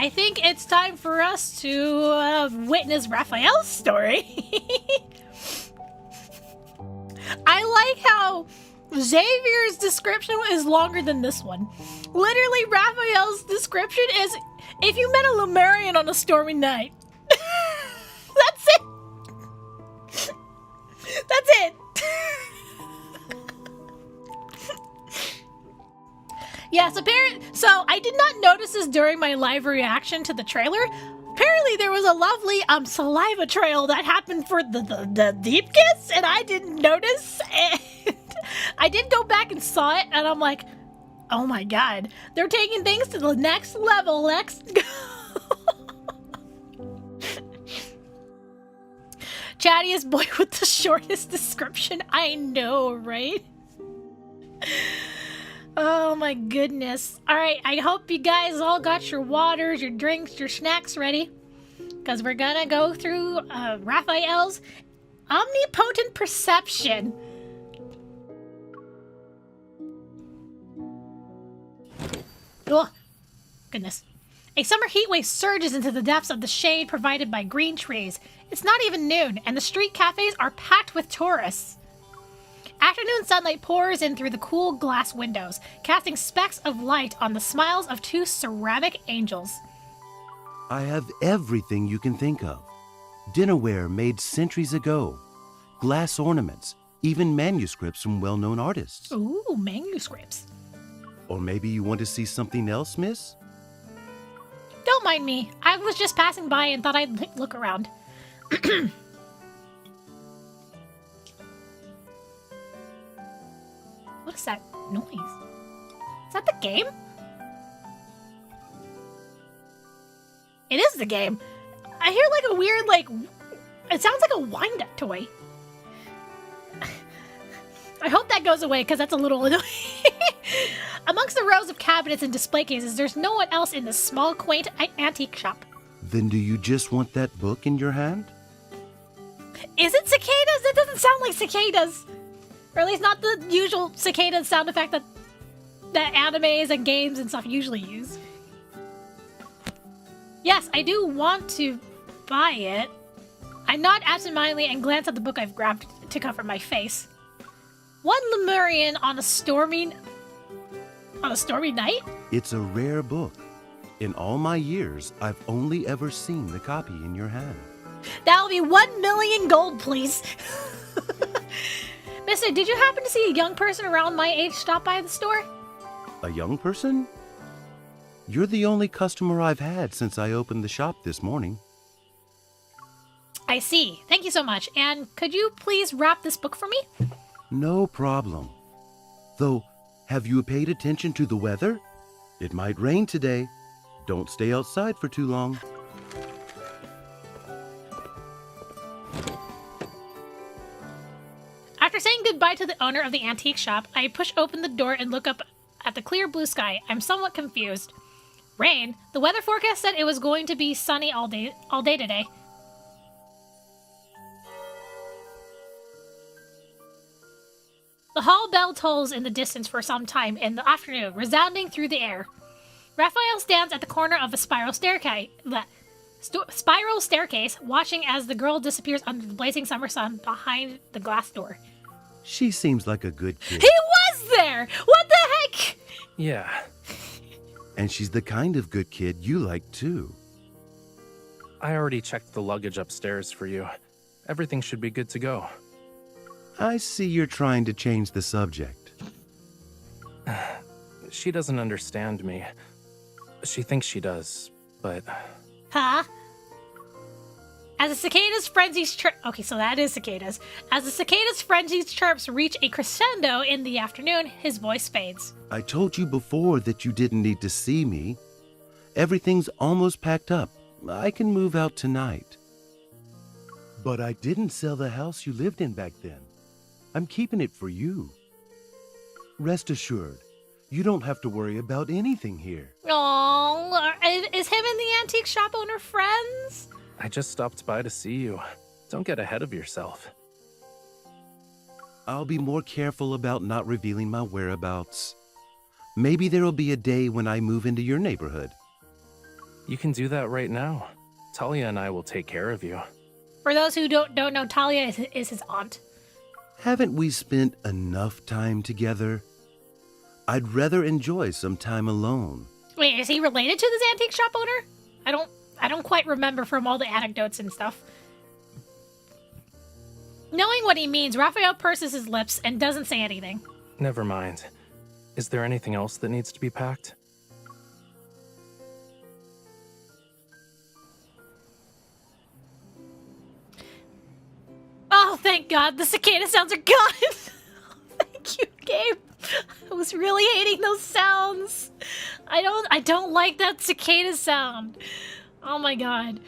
I think it's time for us to witness Rafayel's story. I like how Xavier's description is longer than this one. Literally, Raphael's description is, if you met a Lemurian on a stormy night. That's it. That's it. Yes, so I did not notice this during my live reaction to the trailer. Apparently there was a lovely saliva trail that happened for the deep kiss, and I didn't notice. And I did go back and saw it, and I'm like, oh my god, they're taking things to the next level. Let's go. Chattiest boy with the shortest description. I know, right? Oh my goodness. Alright, I hope you guys all got your waters, your drinks, your snacks ready. Because we're gonna go through Rafayel's Omnipotent Perception. Oh, goodness. A summer heatwave surges into the depths of the shade provided by green trees. It's not even noon, and the street cafes are packed with tourists. Afternoon sunlight pours in through the cool glass windows, casting specks of light on the smiles of two ceramic angels. I have everything you can think of. Dinnerware made centuries ago, glass ornaments, even manuscripts from well-known artists. Ooh, manuscripts. Or maybe you want to see something else, miss? Don't mind me. I was just passing by and thought I'd look around. What is that noise? Is that the game? It is the game. I hear like a weird, it sounds like a wind-up toy. I hope that goes away, because that's a little annoying. Amongst the rows of cabinets and display cases, there's no one else in this small, quaint antique shop. Then do you just want that book in your hand? Is it cicadas? That doesn't sound like cicadas. Or at least not the usual cicada sound effect that animes and games and stuff usually use. Yes, I do want to buy it. I nod absentmindedly and glance at the book I've grabbed to cover my face. One Lemurian on a stormy night? It's a rare book. In all my years, I've only ever seen the copy in your hand. That'll be 1 million gold, please. Mister, did you happen to see a young person around my age stop by the store? A young person? You're the only customer I've had since I opened the shop this morning. I see. Thank you so much. And could you please wrap this book for me? No problem. Though, have you paid attention to the weather? It might rain today. Don't stay outside for too long. After saying goodbye to the owner of the antique shop, I push open the door and look up at the clear blue sky. I'm somewhat confused. Rain? The weather forecast said it was going to be sunny all day today. The hall bell tolls in the distance for some time in the afternoon, resounding through the air. Raphael stands at the corner of a spiral staircase, watching as the girl disappears under the blazing summer sun behind the glass door. She seems like a good kid. He was there! What the heck? Yeah. And she's the kind of good kid you like, too. I already checked the luggage upstairs for you. Everything should be good to go. I see you're trying to change the subject. She doesn't understand me. She thinks she does, but... Huh? As the cicadas' frenzied okay, so that is cicadas. As the cicadas' frenzied chirps reach a crescendo in the afternoon, his voice fades. I told you before that you didn't need to see me. Everything's almost packed up. I can move out tonight. But I didn't sell the house you lived in back then. I'm keeping it for you. Rest assured, you don't have to worry about anything here. Oh, is him and the antique shop owner friends? I just stopped by to see you. Don't get ahead of yourself. I'll be more careful about not revealing my whereabouts. Maybe there'll be a day when I move into your neighborhood. You can do that right now. Talia and I will take care of you. For those who don't know, Talia is his aunt. Haven't we spent enough time together? I'd rather enjoy some time alone. Wait, is he related to this antique shop owner? I don't quite remember from all the anecdotes and stuff. Knowing what he means, Raphael purses his lips and doesn't say anything. Never mind. Is there anything else that needs to be packed? Oh, thank God, the cicada sounds are gone! Thank you, Gabe. I was really hating those sounds. I don't like that cicada sound. Oh my God.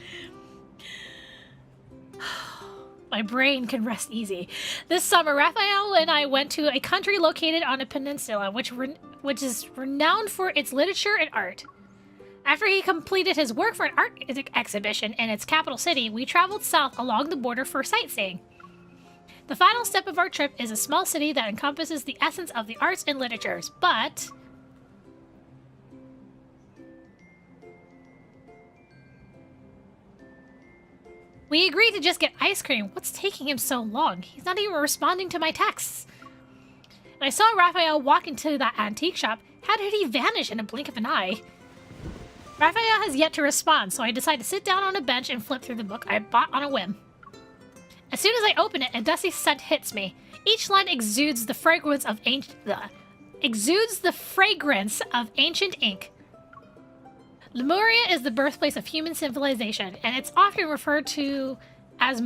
My brain can rest easy. This summer, Raphael and I went to a country located on a peninsula, which is renowned for its literature and art. After he completed his work for an art exhibition in its capital city, we traveled south along the border for sightseeing. The final step of our trip is a small city that encompasses the essence of the arts and literatures, but... We agreed to just get ice cream. What's taking him so long? He's not even responding to my texts. And I saw Raphael walk into that antique shop. How did he vanish in a blink of an eye? Raphael has yet to respond, so I decide to sit down on a bench and flip through the book I bought on a whim. As soon as I open it, a dusty scent hits me. Each line exudes the fragrance of ancient ink. Lemuria is the birthplace of human civilization, and it's often referred to as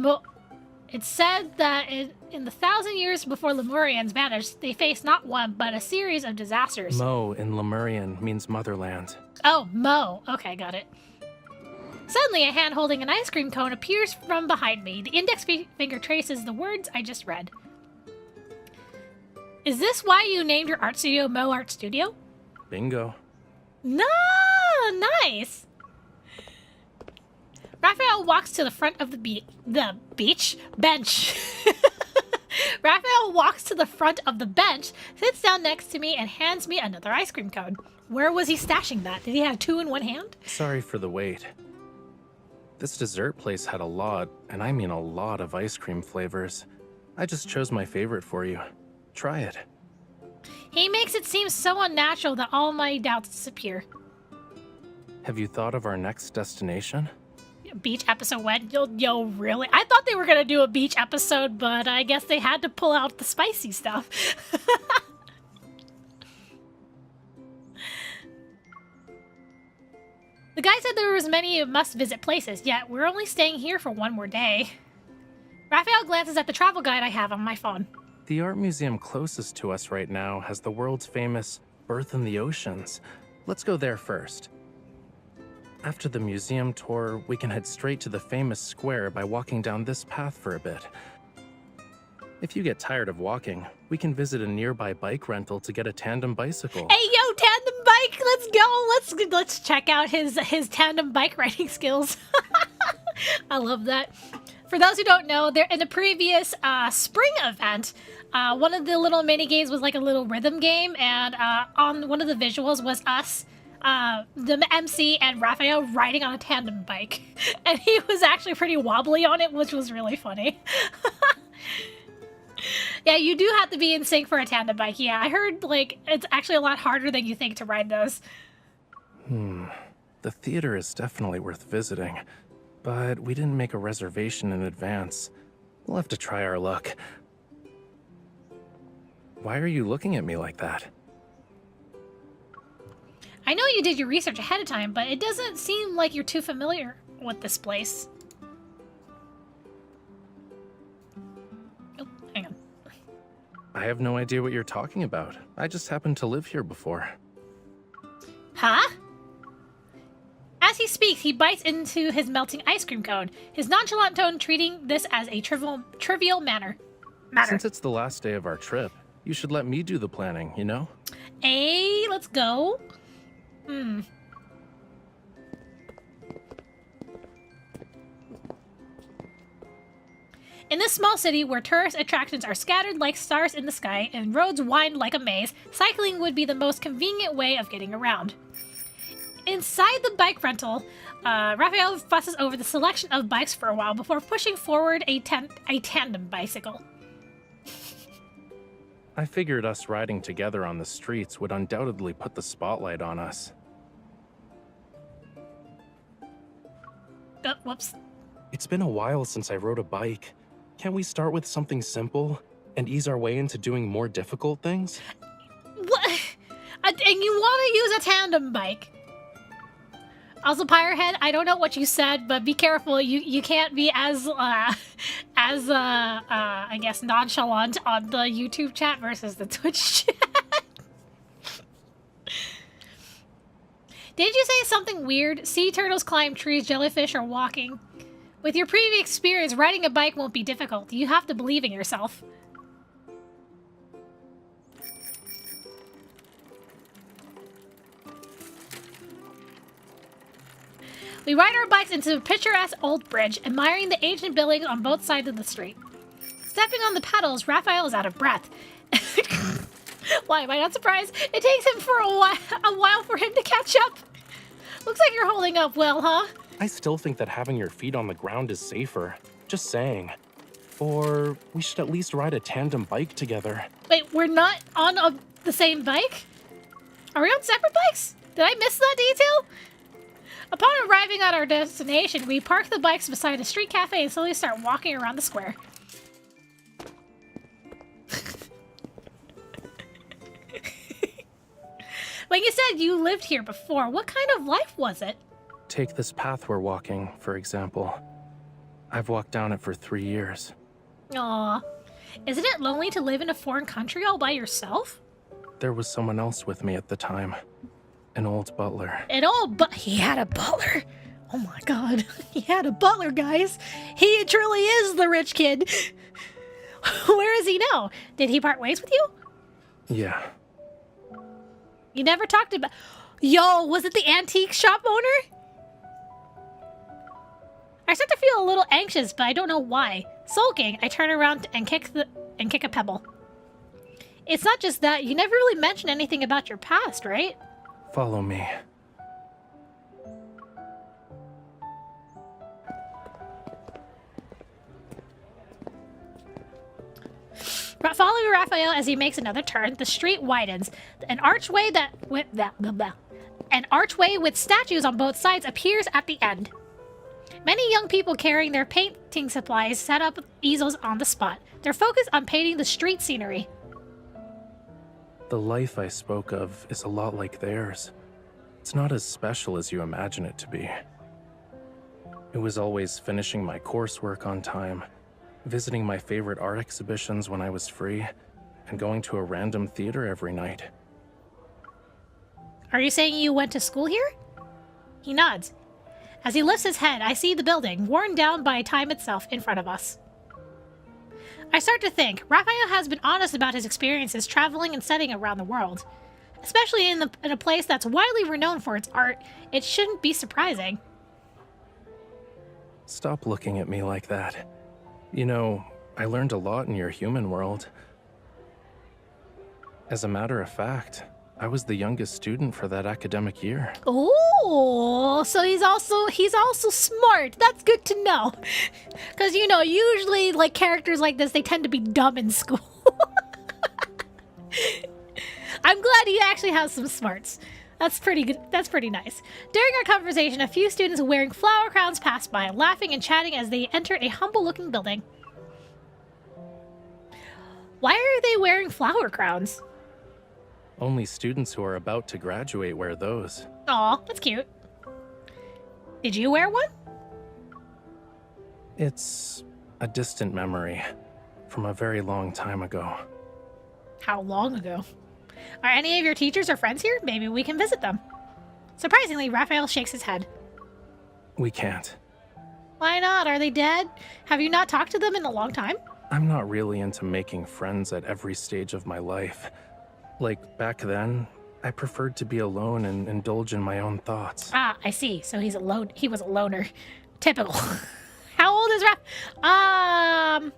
It's said that in the 1,000 years before Lemurians vanished, they faced not one, but a series of disasters. Mo in Lemurian means motherland. Oh, Mo. Okay, got it. Suddenly, a hand holding an ice cream cone appears from behind me. The index finger traces the words I just read. Is this why you named your art studio Mo Art Studio? Bingo. No, nice. Raphael walks to the front of the bench. Raphael walks to the front of the bench, sits down next to me, and hands me another ice cream cone. Where was he stashing that? Did he have two in one hand? Sorry for the wait. This dessert place had a lot, and I mean a lot of ice cream flavors. I just chose my favorite for you. Try it. He makes it seem so unnatural that all my doubts disappear. Have you thought of our next destination? Beach episode when? Yo, really? I thought they were gonna do a beach episode, but I guess they had to pull out the spicy stuff. The guy said there was many must-visit places, yet we're only staying here for one more day. Raphael glances at the travel guide I have on my phone. The art museum closest to us right now has the world's famous Birth in the Oceans. Let's go there first. After the museum tour, we can head straight to the famous square by walking down this path for a bit. If you get tired of walking, we can visit a nearby bike rental to get a tandem bicycle. Hey, yo, tandem bike, let's go. Let's check out his tandem bike riding skills. I love that. For those who don't know, there in the previous spring event, one of the little mini games was like a little rhythm game, and on one of the visuals was us, the MC and Raphael riding on a tandem bike, and he was actually pretty wobbly on it, which was really funny. Yeah, you do have to be in sync for a tandem bike. Yeah, I heard like it's actually a lot harder than you think to ride those. The theater is definitely worth visiting, but we didn't make a reservation in advance. We'll have to try our luck. Why are you looking at me like that? I know you did your research ahead of time, but it doesn't seem like you're too familiar with this place. Oh, hang on. I have no idea what you're talking about. I just happened to live here before. Huh? As he speaks, he bites into his melting ice cream cone, his nonchalant tone treating this as a trivial matter. Since it's the last day of our trip, you should let me do the planning, you know? Hey, let's go. In this small city where tourist attractions are scattered like stars in the sky and roads wind like a maze, cycling would be the most convenient way of getting around. Inside the bike rental, Raphael fusses over the selection of bikes for a while before pushing forward a tandem bicycle. I figured us riding together on the streets would undoubtedly put the spotlight on us. Oh, whoops. It's been a while since I rode a bike. Can't we start with something simple and ease our way into doing more difficult things? What? And you want to use a tandem bike? Also, Pyrehead, I don't know what you said, but be careful. You can't be as I guess nonchalant on the YouTube chat versus the Twitch chat. Did you say something weird? Sea turtles climb trees, jellyfish are walking. With your previous experience, riding a bike won't be difficult. You have to believe in yourself. We ride our bikes into a picturesque old bridge, admiring the ancient buildings on both sides of the street. Stepping on the pedals, Raphael is out of breath. Why am I not surprised? It takes him for a while for him to catch up. Looks like you're holding up well, huh? I still think that having your feet on the ground is safer. Just saying. Or we should at least ride a tandem bike together. Wait, we're not on the same bike? Are we on separate bikes? Did I miss that detail? Upon arriving at our destination, we park the bikes beside a street cafe and slowly start walking around the square. When you said you lived here before, what kind of life was it? Take this path we're walking, for example. I've walked down it for 3 years. Aw. Isn't it lonely to live in a foreign country all by yourself? There was someone else with me at the time. An old butler. He had a butler? Oh my god. He had a butler, guys. He truly is the rich kid. Where is he now? Did he part ways with you? Yeah. You never talked about... Yo, was it the antique shop owner? I start to feel a little anxious, but I don't know why. Sulking, I turn around and kick a pebble. It's not just that, you never really mentioned anything about your past, right? Follow me. Following Raphael as he makes another turn, the street widens. An archway with statues on both sides appears at the end. Many young people carrying their painting supplies set up easels on the spot. They're focused on painting the street scenery. The life I spoke of is a lot like theirs. It's not as special as you imagine it to be. It was always finishing my coursework on time, visiting my favorite art exhibitions when I was free, and going to a random theater every night. Are you saying you went to school here? He nods. As he lifts his head, I see the building, worn down by time itself, in front of us. I start to think, Raphael has been honest about his experiences traveling and studying around the world. Especially in a place that's widely renowned for its art, it shouldn't be surprising. Stop looking at me like that. You know, I learned a lot in your human world. As a matter of fact, I was the youngest student for that academic year. Oh, so he's also smart. That's good to know. Because, you know, usually, like, characters like this, they tend to be dumb in school. I'm glad he actually has some smarts. That's pretty good. That's pretty nice. During our conversation, a few students wearing flower crowns passed by, laughing and chatting as they entered a humble-looking building. Why are they wearing flower crowns? Only students who are about to graduate wear those. Aw, that's cute. Did you wear one? It's a distant memory from a very long time ago. How long ago? Are any of your teachers or friends here? Maybe we can visit them. Surprisingly, Raphael shakes his head. We can't. Why not? Are they dead? Have you not talked to them in a long time? I'm not really into making friends at every stage of my life. Like, back then, I preferred to be alone and indulge in my own thoughts. Ah, I see. So he was a loner. Typical. How old is Raph? I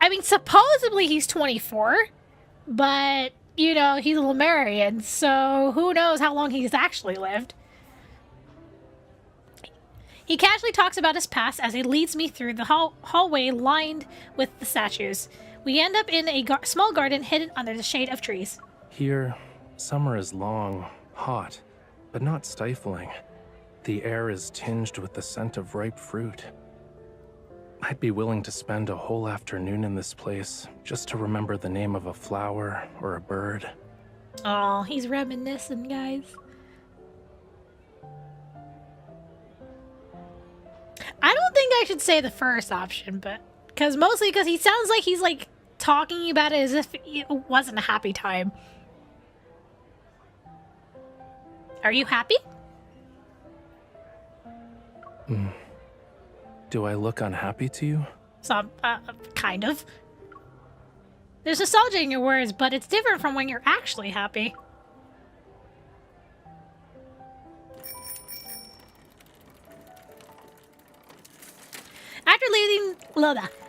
mean, supposedly he's 24, but you know, he's a Lemurian, so who knows how long he's actually lived. He casually talks about his past as he leads me through the hallway lined with the statues. We end up in a small garden hidden under the shade of trees. Here, summer is long, hot, but not stifling. The air is tinged with the scent of ripe fruit. I'd be willing to spend a whole afternoon in this place just to remember the name of a flower or a bird. Oh, he's reminiscing, guys. I don't think I should say the first option, but mostly because he sounds like he's like talking about it as if it wasn't a happy time. Are you happy? Do I look unhappy to you? Some, kind of. There's nostalgia in your words, but it's different from when you're actually happy.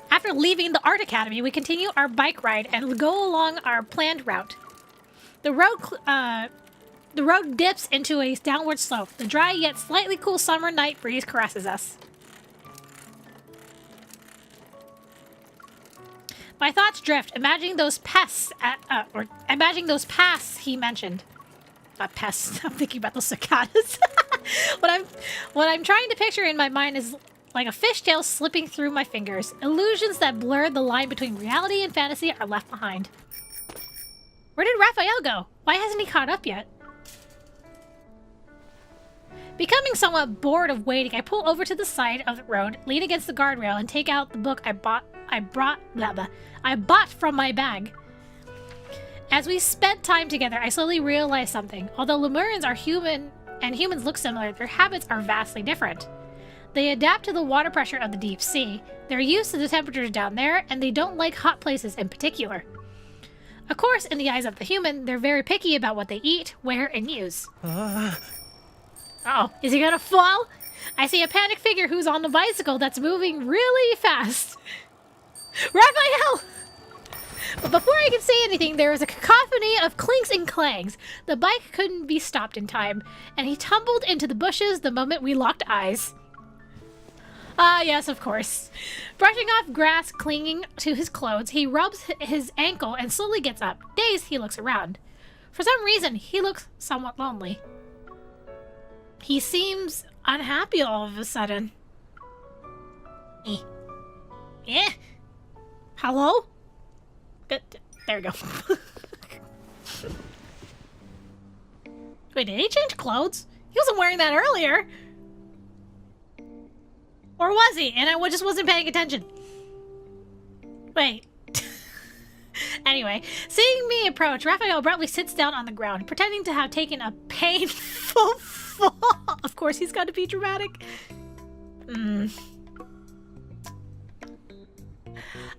After leaving the Art Academy, we continue our bike ride and go along our planned route. The road dips into a downward slope. The dry yet slightly cool summer night breeze caresses us. My thoughts drift, imagining those pests he mentioned. Not pests. I'm thinking about those cicadas. What I'm trying to picture in my mind is like a fishtail slipping through my fingers. Illusions that blur the line between reality and fantasy are left behind. Where did Rafayel go? Why hasn't he caught up yet? Becoming somewhat bored of waiting, I pull over to the side of the road, lean against the guardrail, and take out the book I bought from my bag. As we spent time together, I slowly realized something. Although Lemurians are human and humans look similar, their habits are vastly different. They adapt to the water pressure of the deep sea. They're used to the temperatures down there, and they don't like hot places in particular. Of course, in the eyes of the human, they're very picky about what they eat, wear, and use. Uh-oh, is he gonna fall? I see a panicked figure who's on the bicycle that's moving really fast. Rafayel! But before I can say anything, there was a cacophony of clinks and clangs. The bike couldn't be stopped in time, and he tumbled into the bushes the moment we locked eyes. Ah, yes, of course. Brushing off grass clinging to his clothes, he rubs his ankle and slowly gets up. Dazed, he looks around. For some reason, he looks somewhat lonely. He seems unhappy all of a sudden. Eh? Hello? There we go. Wait, did he change clothes? He wasn't wearing that earlier. Or was he? And I just wasn't paying attention. Wait. Anyway, seeing me approach, Rafayel abruptly sits down on the ground, pretending to have taken a painful fall. Of course, he's got to be dramatic.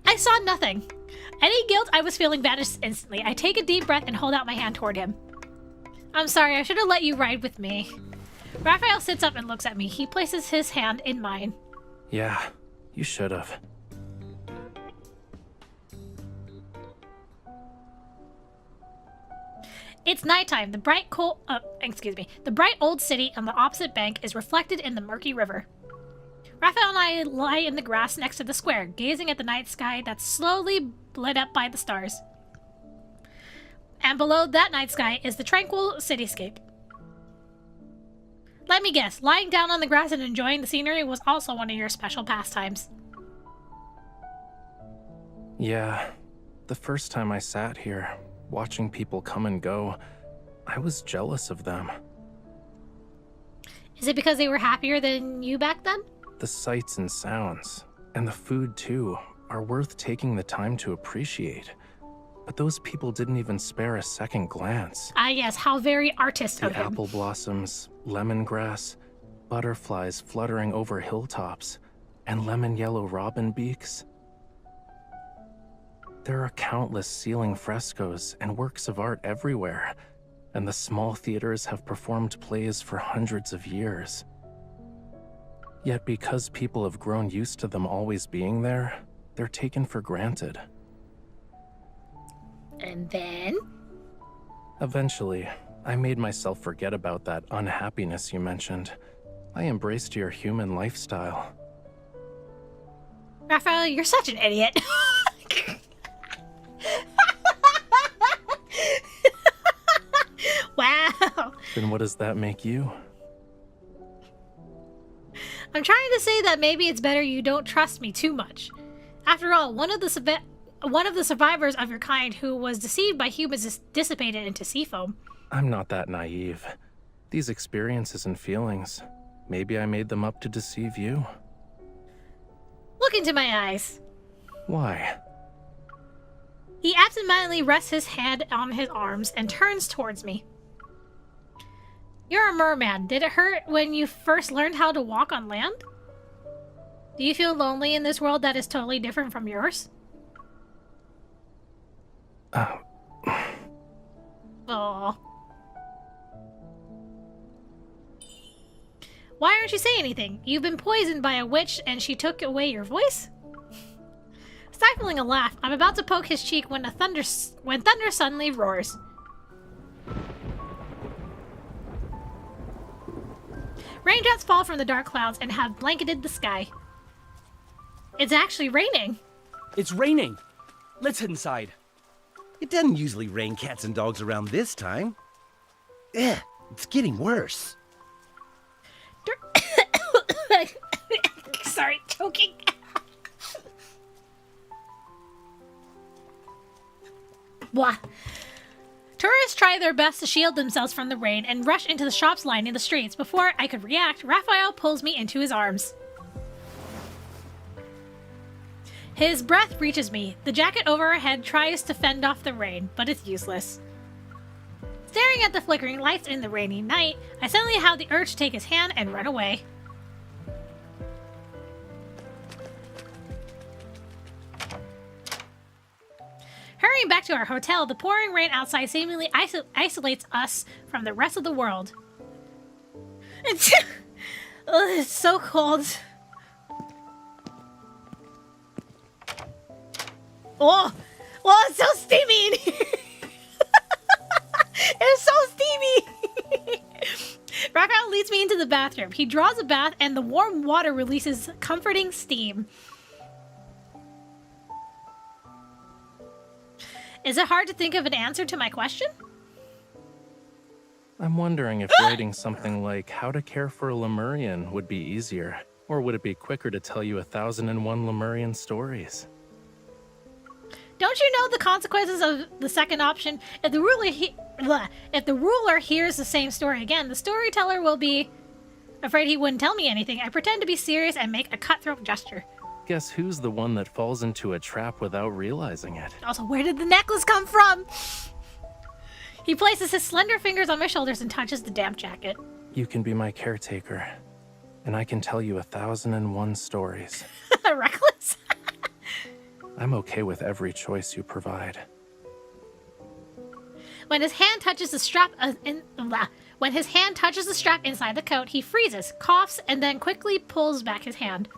I saw nothing. Any guilt I was feeling vanished instantly. I take a deep breath and hold out my hand toward him. I'm sorry, I should have let you ride with me. Rafayel sits up and looks at me. He places his hand in mine. Yeah, you should have. It's nighttime. The bright old city on the opposite bank is reflected in the murky river. Rafayel and I lie in the grass next to the square, gazing at the night sky that's slowly lit up by the stars. And below that night sky is the tranquil cityscape. Let me guess, lying down on the grass and enjoying the scenery was also one of your special pastimes. Yeah, the first time I sat here, watching people come and go, I was jealous of them. Is it because they were happier than you back then? The sights and sounds, and the food too, are worth taking the time to appreciate. But those people didn't even spare a second glance. Ah yes, how very artist of The him. apple blossoms, lemongrass, butterflies fluttering over hilltops, and lemon yellow robin beaks. There are countless ceiling frescoes and works of art everywhere, and the small theaters have performed plays for hundreds of years. Yet because people have grown used to them always being there, they're taken for granted. And then? Eventually, I made myself forget about that unhappiness you mentioned. I embraced your human lifestyle. Raphael, you're such an idiot. Wow. Then what does that make you? I'm trying to say that maybe it's better you don't trust me too much. After all, one of the survivors of your kind who was deceived by humans is dissipated into sea foam. I'm not that naive. These experiences and feelings, maybe I made them up to deceive you. Look into my eyes. Why? He absentmindedly rests his hand on his arms and turns towards me. You're a merman. Did it hurt when you first learned how to walk on land? Do you feel lonely in this world that is totally different from yours? Aww. Why aren't you saying anything? You've been poisoned by a witch and she took away your voice? Stifling a laugh, I'm about to poke his cheek when thunder suddenly roars. Raindrops fall from the dark clouds and have blanketed the sky. It's actually raining. It's raining. Let's head inside. It doesn't usually rain cats and dogs around this time. It's getting worse. Sorry, choking. Blah. Tourists try their best to shield themselves from the rain and rush into the shops lining the streets. Before I could react, Raphael pulls me into his arms. His breath reaches me. The jacket over our head tries to fend off the rain, but it's useless. Staring at the flickering lights in the rainy night, I suddenly have the urge to take his hand and run away. Hurrying back to our hotel, the pouring rain outside seemingly isolates us from the rest of the world. It's so cold. Oh, it's so steamy in here. It's so steamy. Raphael leads me into the bathroom. He draws a bath and the warm water releases comforting steam. Is it hard to think of an answer to my question? I'm wondering if writing something like How to Care for a Lemurian would be easier, or would it be quicker to tell you 1001 Lemurian stories? Don't you know the consequences of the second option? If the ruler hears the same story again, the storyteller will be afraid he wouldn't tell me anything. I pretend to be serious and make a cutthroat gesture. Guess who's the one that falls into a trap without realizing it? Also, where did the necklace come from? He places his slender fingers on my shoulders and touches the damp jacket. You can be my caretaker, and I can tell you 1001 stories. Reckless? I'm okay with every choice you provide. When his hand touches the strap inside the coat, he freezes, coughs, and then quickly pulls back his hand.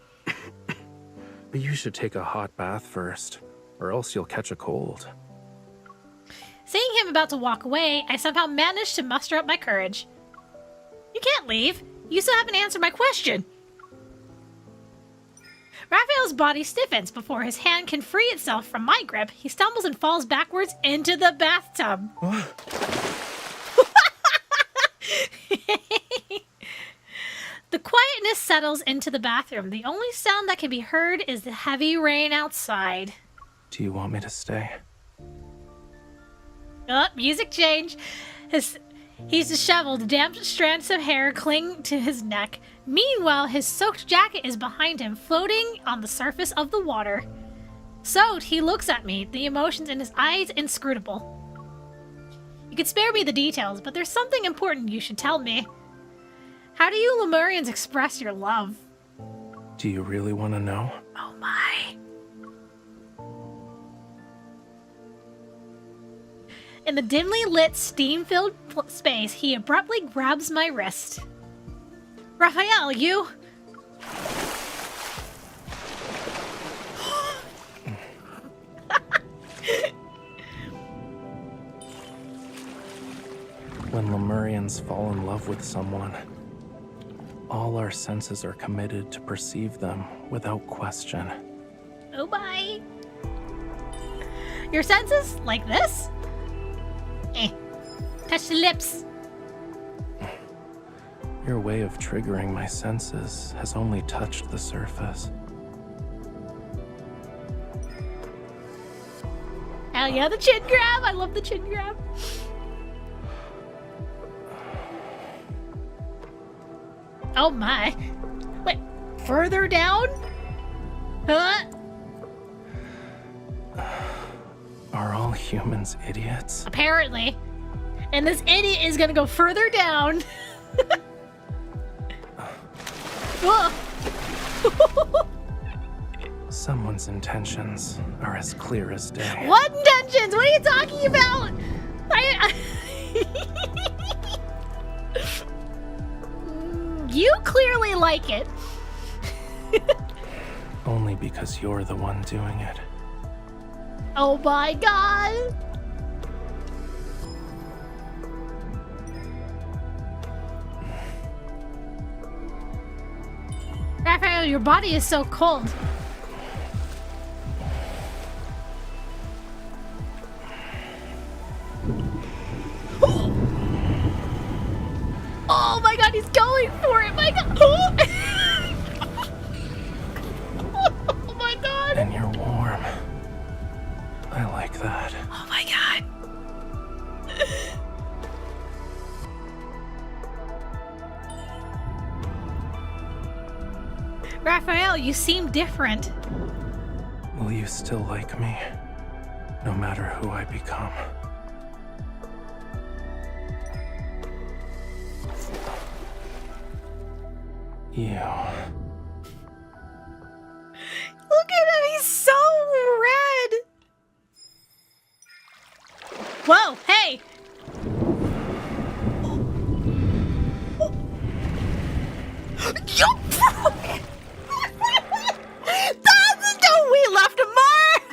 But you should take a hot bath first, or else you'll catch a cold. Seeing him about to walk away, I somehow managed to muster up my courage. You can't leave. You still haven't answered my question. Raphael's body stiffens before his hand can free itself from my grip. He stumbles and falls backwards into the bathtub. The quietness settles into the bathroom. The only sound that can be heard is the heavy rain outside. Do you want me to stay? Oh, music change. He's disheveled. Damp strands of hair cling to his neck. Meanwhile, his soaked jacket is behind him, floating on the surface of the water. Soaked, he looks at me, the emotions in his eyes inscrutable. You could spare me the details, but there's something important you should tell me. How do you Lemurians express your love? Do you really want to know? Oh my. In the dimly lit, steam-filled space, he abruptly grabs my wrist. Raphael, you... humans fall in love with someone, all our senses are committed to perceive them without question. Oh my. Your senses? Like this? Touch the lips. Your way of triggering my senses has only touched the surface. Hell yeah, the chin grab! I love the chin grab. Oh my. Wait, further down? Huh? Are all humans idiots? Apparently. And this idiot is gonna go further down. Whoa. Someone's intentions are as clear as day. What intentions? What are you talking about? You clearly like it. Only because you're the one doing it. Oh my god. Raphael, your body is so cold. Oh my god, he's going for it! My god! Oh my god! And you're warm. I like that. Oh my god. Raphael, you seem different. Will you still like me, no matter who I become? You. Look at him, he's so red. Whoa, hey. We left a mark.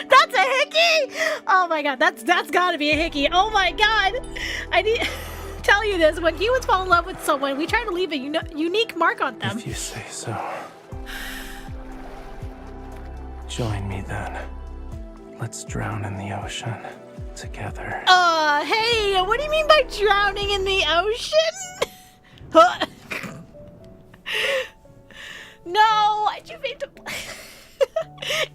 That's a hickey. Oh my god, that's gotta be a hickey. Oh my god. I need tell you this, when humans fall in love with someone, we try to leave a unique mark on them. If you say so. Join me then. Let's drown in the ocean together. Hey, what do you mean by drowning in the ocean? Huh? No, why'd you make to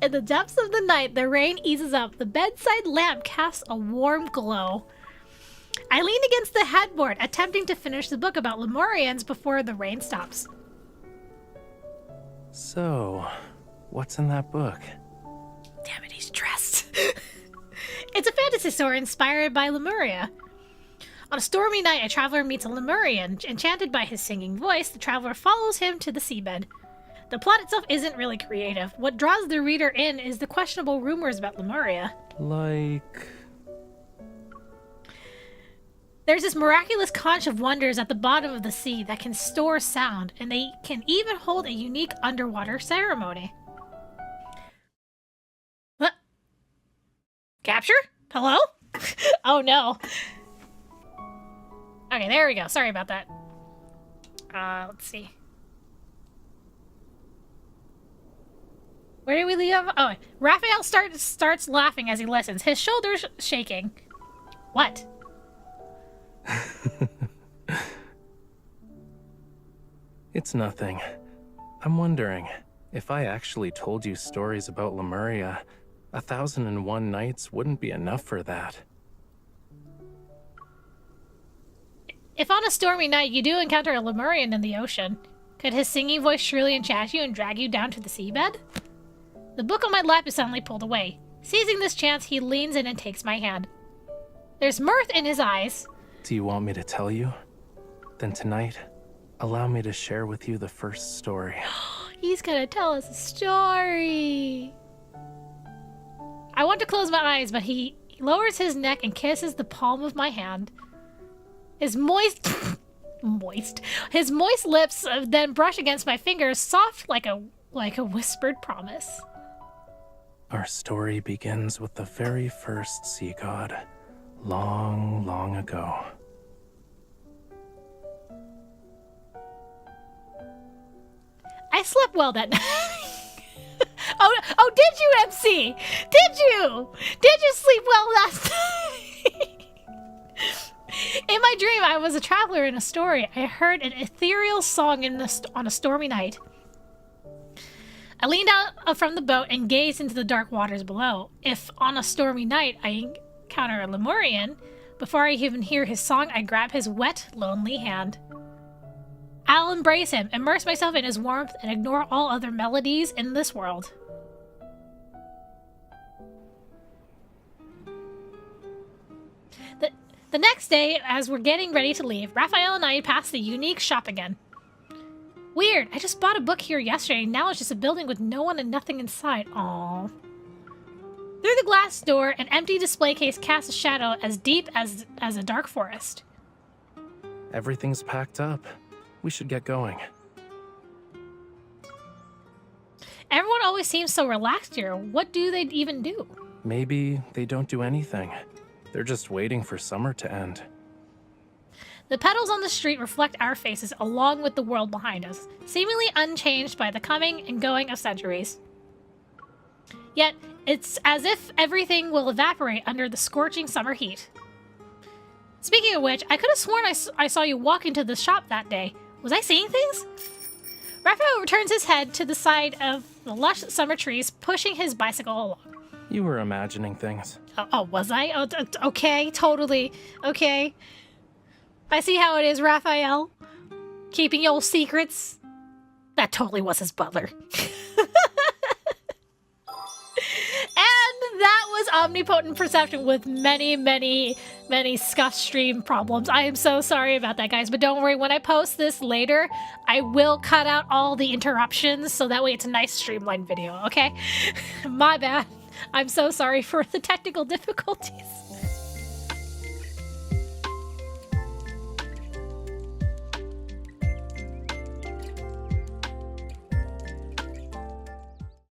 In the depths of the night, the rain eases up. The bedside lamp casts a warm glow. I lean against the headboard, attempting to finish the book about Lemurians before the rain stops. So, what's in that book? Damn it, he's dressed. It's a fantasy story inspired by Lemuria. On a stormy night, a traveler meets a Lemurian. Enchanted by his singing voice, the traveler follows him to the seabed. The plot itself isn't really creative. What draws the reader in is the questionable rumors about Lemuria. Like... There's this miraculous conch of wonders at the bottom of the sea that can store sound, and they can even hold a unique underwater ceremony. What? Capture? Hello? Oh no. Okay, there we go. Sorry about that. Let's see. Where did we leave off? Oh, Raphael starts laughing as he listens, his shoulders shaking. What? It's nothing. I'm wondering, if I actually told you stories about Lemuria, 1001 Nights wouldn't be enough for that. If on a stormy night you do encounter a Lemurian in the ocean, could his singing voice surely enchant you and drag you down to the seabed? The book on my lap is suddenly pulled away. Seizing this chance, he leans in and takes my hand. There's mirth in his eyes. Do you want me to tell you? Then tonight, allow me to share with you the first story. He's gonna tell us a story. I want to close my eyes, but he lowers his neck and kisses the palm of my hand. His moist lips then brush against my fingers, soft like a whispered promise. Our story begins with the very first sea god, long, long ago. I slept well that night. Oh, did you, MC? Did you? Did you sleep well last night? In my dream, I was a traveler in a story. I heard an ethereal song on a stormy night. I leaned out from the boat and gazed into the dark waters below. If on a stormy night I encounter a Lemurian, before I even hear his song, I grab his wet, lonely hand. I'll embrace him, immerse myself in his warmth, and ignore all other melodies in this world. The next day, as we're getting ready to leave, Rafayel and I pass the unique shop again. Weird, I just bought a book here yesterday, now it's just a building with no one and nothing inside. Aww. Through the glass door, an empty display case casts a shadow as deep as a dark forest. Everything's packed up. We should get going. Everyone always seems so relaxed here. What do they even do? Maybe they don't do anything. They're just waiting for summer to end. The petals on the street reflect our faces along with the world behind us, seemingly unchanged by the coming and going of centuries. Yet, it's as if everything will evaporate under the scorching summer heat. Speaking of which, I could have sworn I saw you walk into the shop that day. Was I seeing things? Raphael returns his head to the side of the lush summer trees, pushing his bicycle along. You were imagining things. Oh, was I? Oh, okay, totally. Okay. I see how it is, Raphael. Keeping your secrets. That totally was his butler. And that was Omnipotent Perception with many, many, many scuff stream problems. I am so sorry about that, guys. But don't worry, when I post this later, I will cut out all the interruptions so that way it's a nice streamlined video, okay? My bad. I'm so sorry for the technical difficulties.